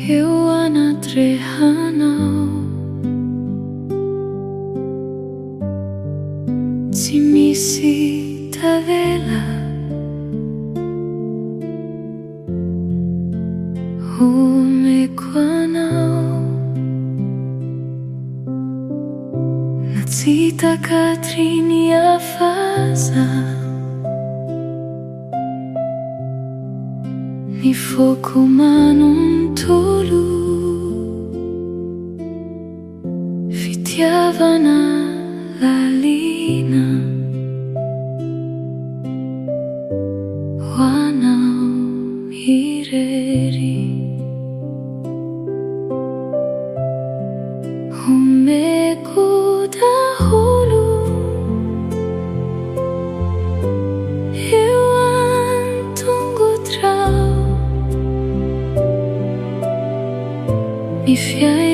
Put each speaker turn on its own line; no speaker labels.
eo anaty rehanao, tsy misy tavela omeko anao, na tsy takatry ny afaza, ny foko manontolo, fitiavana lalina ho anao irery. Omeko daholo eo an-tongotrao, ny fiainantsika